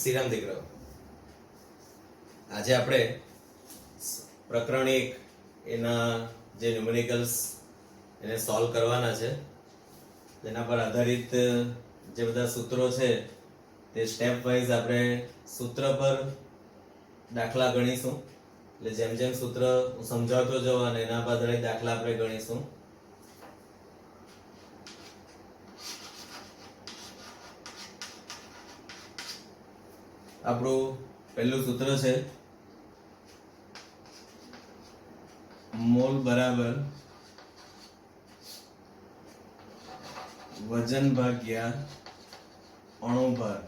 શ્રીરામ દીકરાઓ, આજે આપણે પ્રકરણ 1 એના જે ન્યુમેરિકલ્સ એને સોલ્વ કરવાના છે. તેના પર આધારિત જે બધા સૂત્રો છે તે સ્ટેપ વાઇઝ આપણે સૂત્ર પર દાખલા ગણીશું. એટલે જેમ જેમ સૂત્ર હું સમજાવતો જાઉં અને એના પર આધારિત દાખલા આપણે ગણીશું. આપણું પહેલું સૂત્ર છે મોલ બરાબર વજન ભાગ્યા અણુભાર,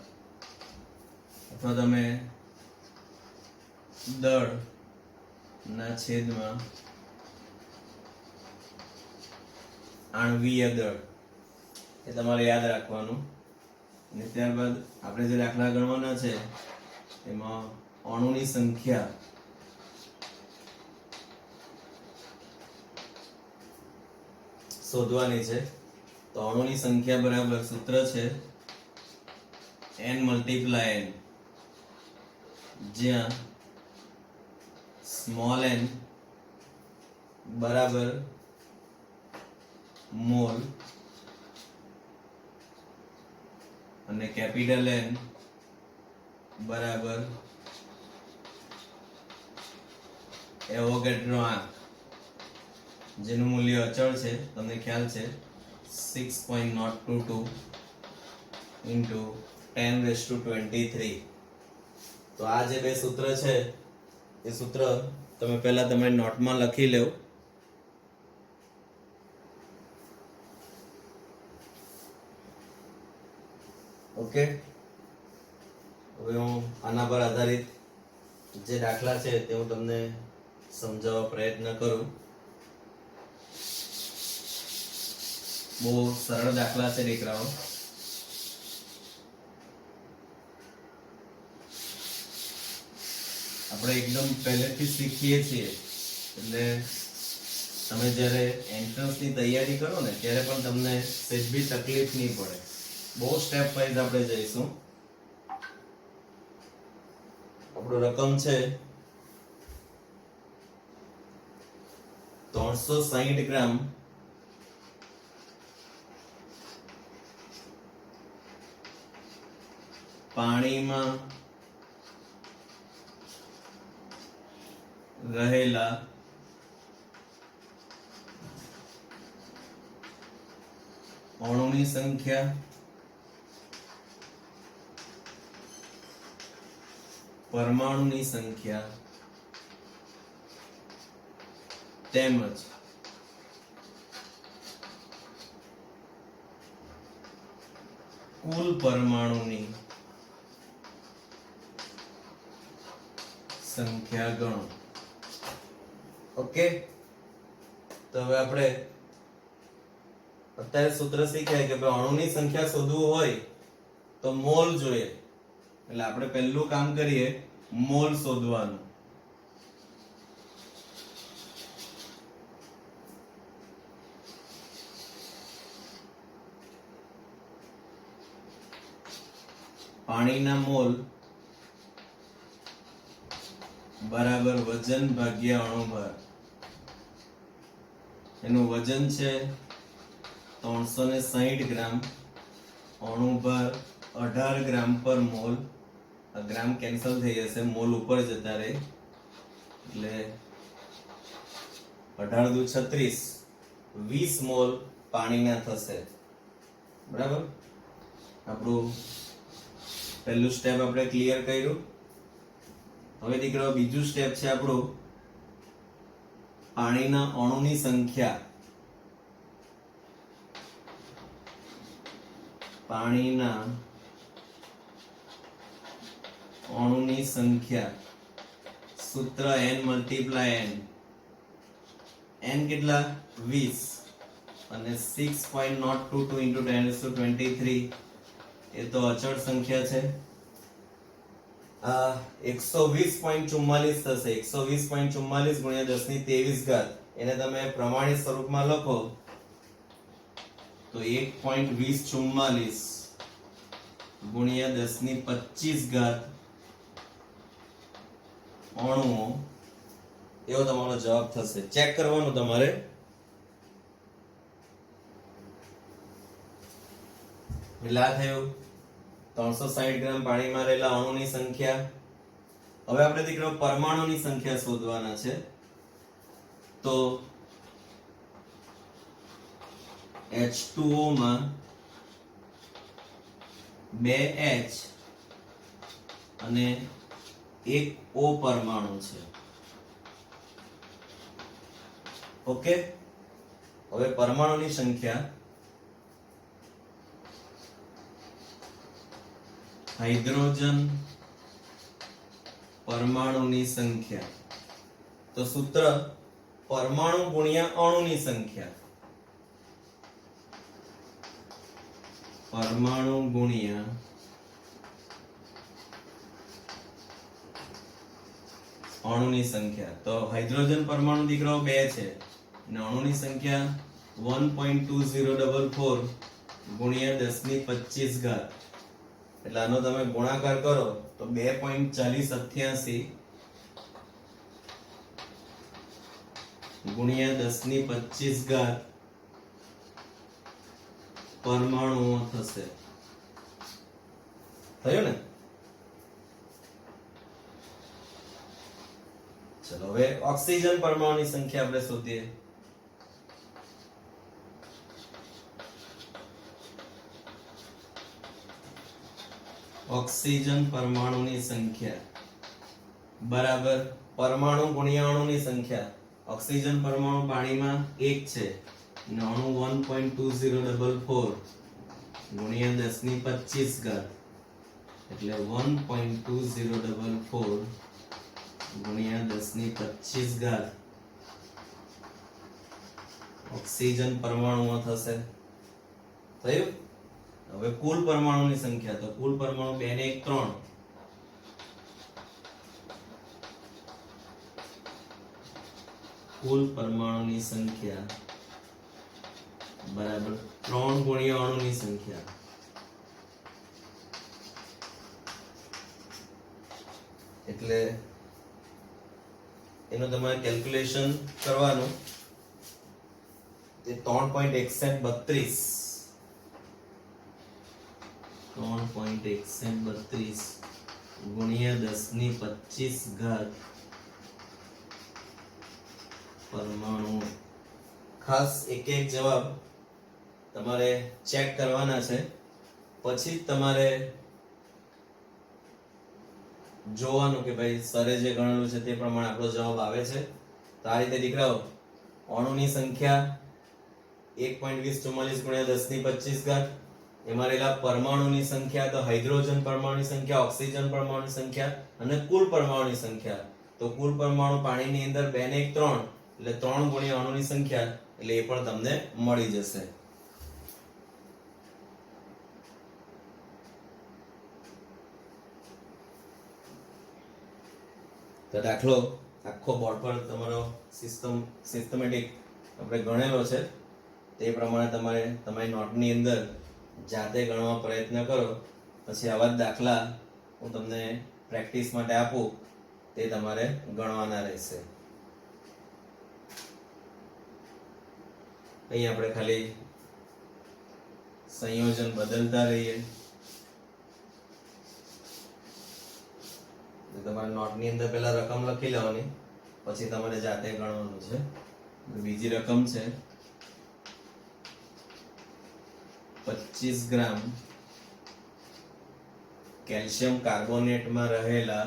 અથવા તમે દળ ના છેદમાં આણ્વીય દળ, એ તમારે યાદ રાખવાનું. અને ત્યારબાદ આપણે જે દાખલા ગણવાના છે એમાં અણુની સંખ્યા શોધવાની છે. તો અણુની સંખ્યા બરાબર સૂત્ર છે n મલ્ટીપ્લાય n, જ્યાં સ્મોલ n બરાબર મોલ અને કેપિટલ N બરાબર એવોગાડ્રો આંક, જેનું મૂલ્ય અચળ છે, તમને ખ્યાલ છે 6.022 into 10⁻23. તો આ જે બે સૂત્ર છે એ સૂત્ર તમે પહેલા તમારી નોટમાં લખી લો. ઓકે, હવે હું આના પર આધારિત જે દાખલા છે તે હું તમને સમજાવવા પ્રયત્ન કરું. બહુ સરળ દાખલા છે દીકરાઓ. આપણે એકદમ પહેલેથી શીખીએ છીએ, એટલે તમે જ્યારે એન્ટ્રન્સની તૈયારી કરો ને ત્યારે પણ તમને સહેજ બી તકલીફ નહીં પડે. બહુ સ્ટેપ વાઇઝ આપણે જઈશું. આપણો રકમ છે 360 ગ્રામ પાણીમાં રહેલા અણુની સંખ્યા પરમાણુની સંખ્યા તેમજ કુલ પરમાણુની સંખ્યા ગણો. ઓકે, તો હવે આપણે અત્યારે સૂત્ર શીખ્યા કે અણુની સંખ્યા શોધવું હોય તો મોલ જોઈએ. એટલે આપણે પહેલું કામ કરીએ મોલ શોધવાનું. પાણીના મોલ બરાબર વજન ભાગ્યા અણુભાર. એનું વજન છે 360 ગ્રામ, અણુભાર 18 ગ્રામ પર મોલ. આ ગ્રામ કેન્સલ થઈ જશે, મોલ ઉપર જતા રહે, એટલે 18 દુ 36, 20 મોલ પાણીના થશે. બરાબર, આપણું પહેલું સ્ટેપ આપણે ક્લિયર કર્યું. હવે દીકરાઓ બીજું સ્ટેપ છે આપણું પાણીના અણુની સંખ્યા. પાણીના અણુની સંખ્યા સૂત્ર n મલ્ટીપ્લાય n. n કેટલા 20 અને 6.022 into 10⁻23 એ તો અચળ સંખ્યા છે. આ 120.44 થશે. 120.44 ગુણ્યા 10⁻23, એને તમે પ્રમાણિત સ્વરૂપમાં લખો તો 1.2044 ગુણ્યા 10⁻25 અણુઓ એવો તમારો જવાબ થશે. ચેક કરવાનું તમારે. એટલે આ થયું 360 ગ્રામ પાણીમાં રહેલા અણુની સંખ્યા. હવે આપણે દીકરો પરમાણુની સંખ્યા શોધવાના છે. તો H2O માં 2H અને એક O પરમાણુ છે. ઓકે, હવે પરમાણુની સંખ્યા હાઇડ્રોજન પરમાણુની સંખ્યા. તો સૂત્ર પરમાણુ ગુણ્યા અણુની સંખ્યા. પરમાણુ ગુણ્યા અણુની સંખ્યા. તો હાઇડ્રોજન પરમાણુ દીકરો 2 છે અને અણુની સંખ્યા 1.2044 ગુણ્યા 10⁻25 એટલે આનો તમે ગુણાકાર કરો તો 2.4088 ગુણ્યા 10⁻25 પરમાણુઓ થશે. થયું ને? ચલો હવે ઓક્સિજન પરમાણુની સંખ્યા આપણે શોધીએ. ઓક્સિજન પરમાણુની સંખ્યા બરાબર પરમાણુ ગુણ્યા અણુની સંખ્યા. ઓક્સિજન પરમાણુ પાણીમાં 1 છે અને અણુ 1.2044 ગુણ્યા 10⁻25 એટલે 1.2044 ગુણ્યા 10⁻25 ઓક્સિજન પરમાણુઓ થશે. થયું? હવે કુલ પરમાણુની સંખ્યા. તો કુલ પરમાણુ 2 ને 1 3 કુલ પરમાણુની સંખ્યા બરાબર 3 ગુણ્યા અણુની સંખ્યા. એટલે એનું તમારે કેલ્ક્યુલેશન કરવાનું. તે 3.132 ગુણ્યા 10⁻25 પરમાણુ. ખાસ એક એક જવાબ તમારે ચેક કરવાના છે, પછી જ તમારે જોવાનું કે ભાઈ સરે જે ગણેલું છે તે પ્રમાણે આપણો જવાબ આવે છે. તો આ રીતે દીકરાઓ અણુની સંખ્યા 1.2044 ગુણ્યા 10⁻25 એમાં રહેલા પરમાણુની સંખ્યા, તો હાઇડ્રોજન પરમાણુની સંખ્યા, ઓક્સિજન પરમાણુની સંખ્યા અને કુલ પરમાણુની સંખ્યા. તો કુલ પરમાણુ પાણીની અંદર 2 ને 1 3 એટલે 3 ગુણ્યા અણુની સંખ્યા એટલે એ પણ તમને મળી જશે. તો દાખલો આખો બોર્ડ પર તમારો સિસ્ટમેટિક આપણે ગણેલો છે. તે પ્રમાણે તમારે તમારી નોટની અંદર જાતે ગણવા પ્રયત્ન કરો. પછી આવા જ દાખલા હું તમને પ્રેક્ટિસ માટે આપું તે તમારે ગણવાના રહેશે. અહીં આપણે ખાલી સંયોજન બદલતા રહીએ. તમારા નોટની અંદર પહેલા રકમ લખી લેવાની, પછી તમારે જાતે ગણવાનું છે. બીજી રકમ છે 25 ગ્રામ કેલ્શિયમ કાર્બોનેટમાં રહેલા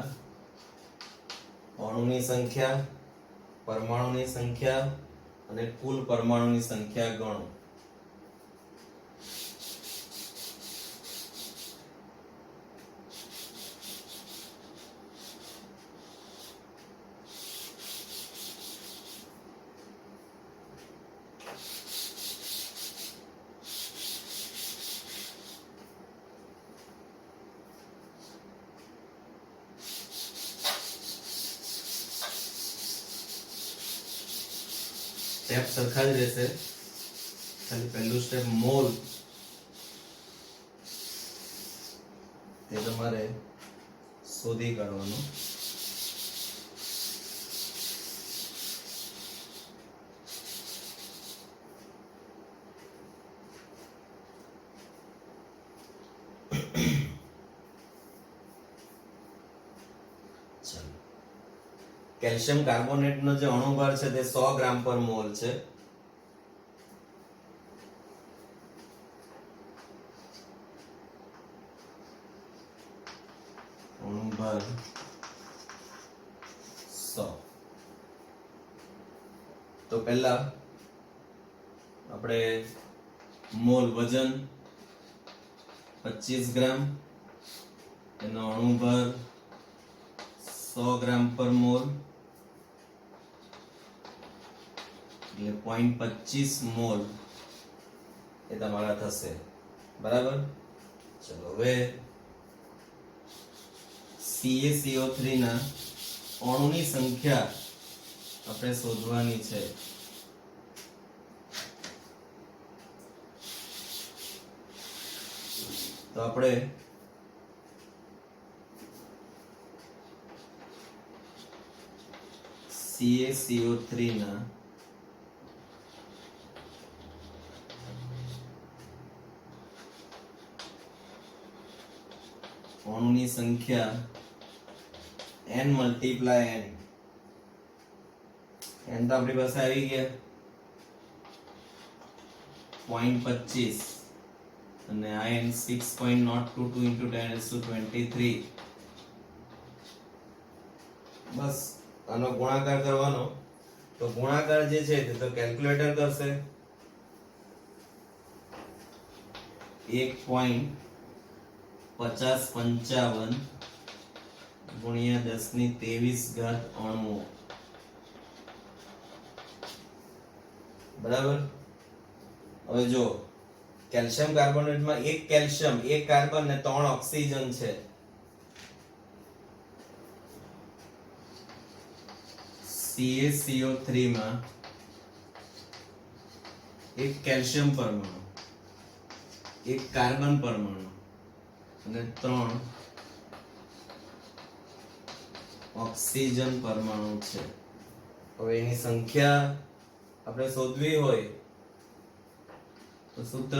અણુની સંખ્યા, પરમાણુની સંખ્યા અને કુલ પરમાણુની સંખ્યા ગણો. સ્ટેપ સરખા જ રહેશે, ખાલી પહેલું સ્ટેપ મોલ તે તમારે શોધી કાઢવાનું. કેલ્શિયમ કાર્બોનેટનો જે અણુભાર છે તે 100 ગ્રામ પર મોલ છે. અણુભાર 100. તો પહેલા આપણે મોલ વજન 25 ગ્રામ, એનો અણુભાર 100 ગ્રામ પર મોલ એટલે 0.25 મોલ એ તમારા થશે. બરાબર. ચલો હવે CaCO3 ના અણુની સંખ્યા આપણે શોધવાની છે. તો આપણે CaCO3 ના અણુની સંખ્યા n મલ્ટીપ્લાય n. n તો આપણી પાસે આવી ગયા 0.25 અને આ n 6.022 into 10⁻23. બસ આનો ગુણાકાર કરવાનો. તો ગુણાકાર જે છે તે તો કેલ્ક્યુલેટર કરશે. 1.5055 ગુણ્યા 10⁻23 અણુઓ. બરાબર. હવે જો કેલ્શિયમ કાર્બોનેટમાં એક કેલ્શિયમ, એક કાર્બન ને 3 ઓક્સિજન છે. CaCO3 માં એક કેલ્શિયમ પરમાણુ, એક કાર્બન પરમાણુ અને 3 ઓક્સિજન પરમાણુ છે. હવે એની સંખ્યા આપણે શોધવી હોય તો સૂત્ર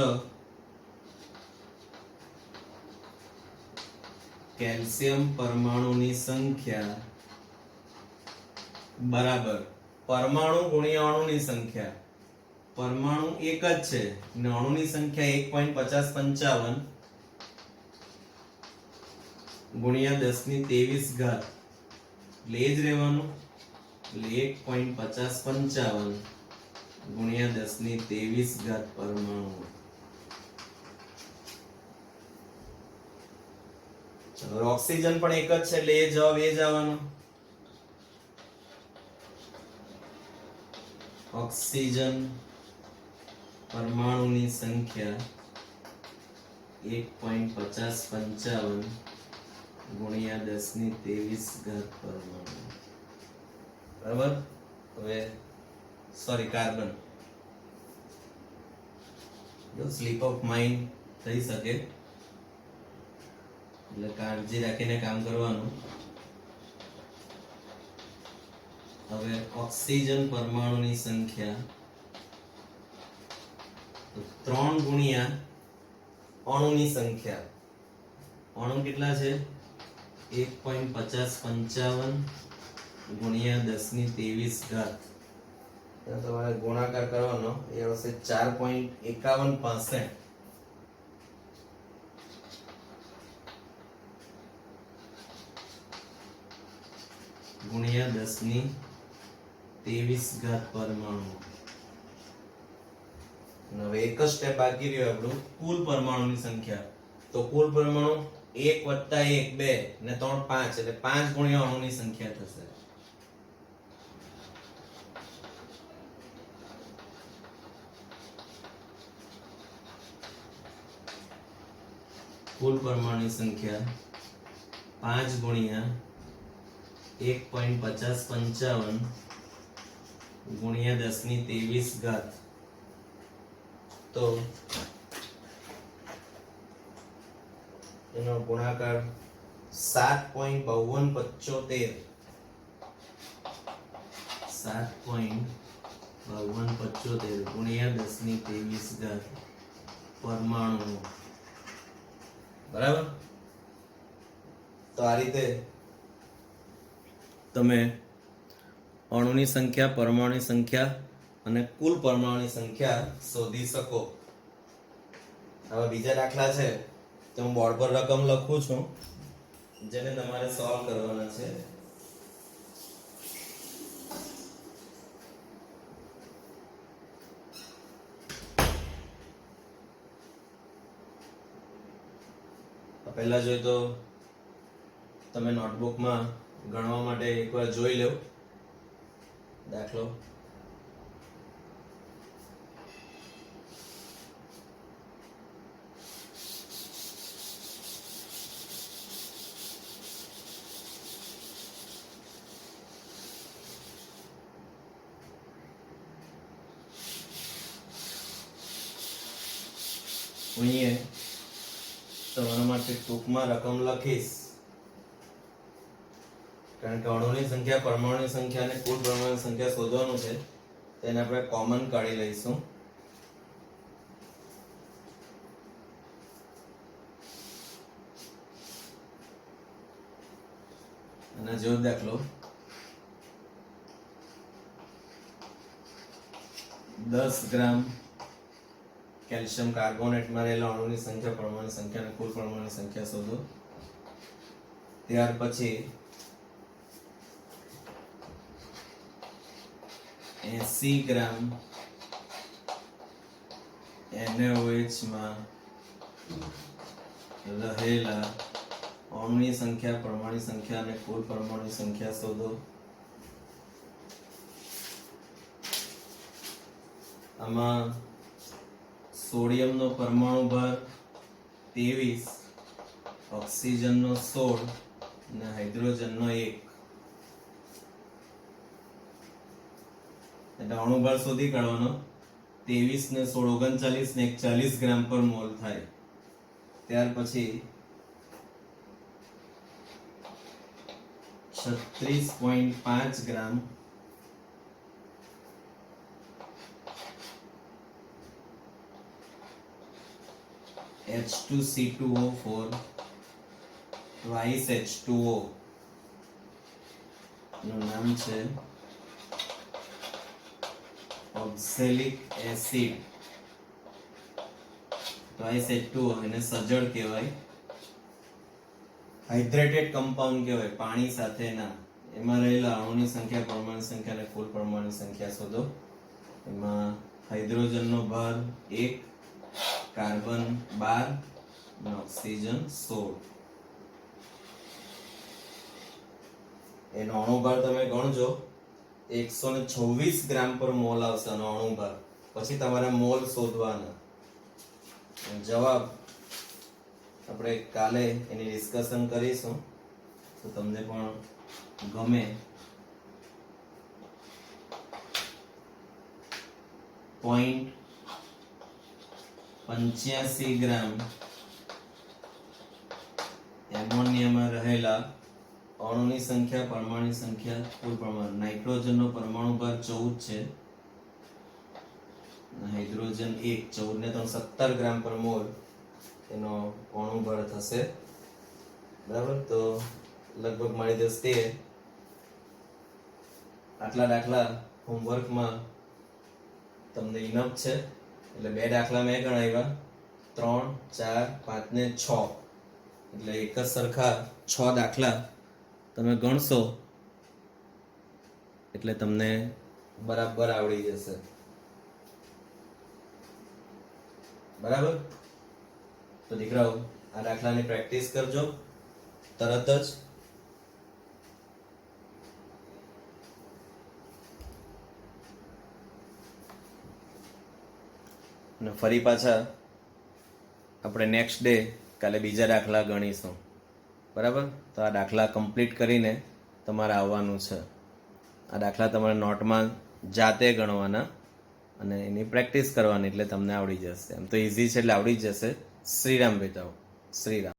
કેલ્શિયમ પરમાણુની સંખ્યા બરાબર પરમાણુ ગુણ્યા અણુની સંખ્યા. પરમાણુ એક જ છે અને અણુની સંખ્યા 1.5055 ગુણ્યા 10⁻23 એટલે જ રહેવાનું. એટલે 1.5055 ગુણ્યા 10⁻23 પરમાણુ. ચલો ઓક્સિજન પણ એક જ છે એટલે એ જવાબ એ જ આવવાનો. ઓક્સિજન પરમાણુની સંખ્યા 1.5055 ગુણ્યા 10⁻23 પરમાણુ. બરાબર. હવે સોરી કાર્બન, જો સ્લીપ ઓફ માઇન્ડ થઈ શકે એટલે કાળજી રાખીને કામ કરવાનું. હવે ઓક્સિજન પરમાણુની સંખ્યા 3 ગુણ્યા અણુની સંખ્યા. અણુ કેટલા છે? 1.5055 ગુણ્યા 10⁻23. તમારે ગુણાકાર કરવાનો. એ આવશે 4.5165 ગુણ્યા 10⁻23 પરમાણુ. હવે એક જ સ્ટેપ બાકી રહ્યો આપણું કુલ પરમાણુની સંખ્યા. તો કુલ પરમાણુ 1 + 1 2 ને 3 5 એટલે 5 ગુણ્યા અણુની સંખ્યા થશે. કુલ પરમાણુની સંખ્યા 5 ગુણ્યા 1.5055 ગુણ્યા 10⁻23. તો એનો ગુણાકાર 7.5275 7.5275 ગુણ્યા 10⁻23 પરમાણુ. બરાબર. તો આ રીતે તમે અણુની સંખ્યા, પરમાણુની સંખ્યા અને કુલ પરમાણુની સંખ્યા શોધી શકો. હવે બીજા દાખલા છે તો હું બોર્ડ પર રકમ લખું છું, જેને તમારે સોલ્વ કરવાના છે. પહેલા જોઈએ તો તમે નોટબુકમાં ગણવા માટે એકવાર જોઈ લો દાખલો. અહીંયા તમારા માટે ટૂંકમાં રકમ લખીશ, કારણ કે અણુની સંખ્યા, પરમાણુની સંખ્યા અને કુલ પરમાણુની સંખ્યા શોધવાનું છે. તેને આપણે કોમન કાઢી લઈશું. અને જેવો દાખલો 10 ગ્રામ કેલ્શિયમ કાર્બોનેટમાં રહેલા અણુની સંખ્યા, પરમાણુની સંખ્યા અને કુલ પરમાણુની સંખ્યા શોધો. ત્યાર પછી 80 ગ્રામ NaOH માં રહેલા અણુની સંખ્યા, પરમાણુની સંખ્યા અને કુલ પરમાણુની સંખ્યા શોધો. આમાં સોડિયમનો પરમાણુ ભાર 23, ઓક્સિજનનો 16 અને હાઇડ્રોજનનો 1. એટલે અણુભાર શોધી કાઢવાનો. 23 ને 16 39 ને 40 ગ્રામ પર મોલ થાય. ત્યાર પછી 36.5 ગ્રામ H2C2O4 twice H2O નું નામ છે ઓક્ઝેલિક એસિડ. twice H2O એને સજળ કહેવાય. હાઇડ્રેટેડ કમ્પાઉન્ડ કહેવાય, પાણી સાથેના. એમાં રહેલા અણુની સંખ્યા, પરમાણુ સંખ્યા અને કુલ પરમાણુ સંખ્યા શોધો. એમાં હાઇડ્રોજનનો ભાર 1, કાર્બન 12 અને ઓક્સિજન 16. એનો અણુભાર તમે ગણજો 126 ગ્રામ પર મોલ આવશે એનો અણુભાર. પછી તમારે મોલ શોધવાના. જવાબ આપણે કાલે એની ડિસ્કશન કરીશું, તો તમને પણ ગમે. .85 ગ્રામ એમોનિયામાં રહેલા અણુની સંખ્યા, પરમાણુની સંખ્યા, કુલ પરમાણુ. નાઇટ્રોજનનો પરમાણુ ભાર 14 છે, હાઇડ્રોજન 1, 14 ને 3 17 ગ્રામ પર મોલ એનો અણુ ભાર થશે. બરાબર. તો લગભગ મારી દૃષ્ટિએ આટલા દાખલા હોમવર્કમાં તમને ઇનફ છે. એટલે 2 દાખલા મેં ગણાવ્યા, 3, 4, 5 ને 6. એટલે એક જ સરખા 6 દાખલા તમે ગણશો એટલે તમને બરાબર આવડી જશે. બરાબર. તો દીકરાઓ આ દાખલાની પ્રેક્ટિસ કરજો તરત જ. અને ફરી પાછા આપણે નેક્સ્ટ ડે કાલે બીજા દાખલા ગણીશું. બરાબર. તો આ દાખલા કમ્પ્લીટ કરીને તમારે આવવાનું છે. આ દાખલા તમારે નોટમાં જાતે ગણવાના અને એની પ્રેક્ટિસ કરવાની, એટલે તમને આવડી જશે. એમ તો ઇઝી છે એટલે આવડી જ જશે. શ્રીરામ બેટાઓ, શ્રીરામ.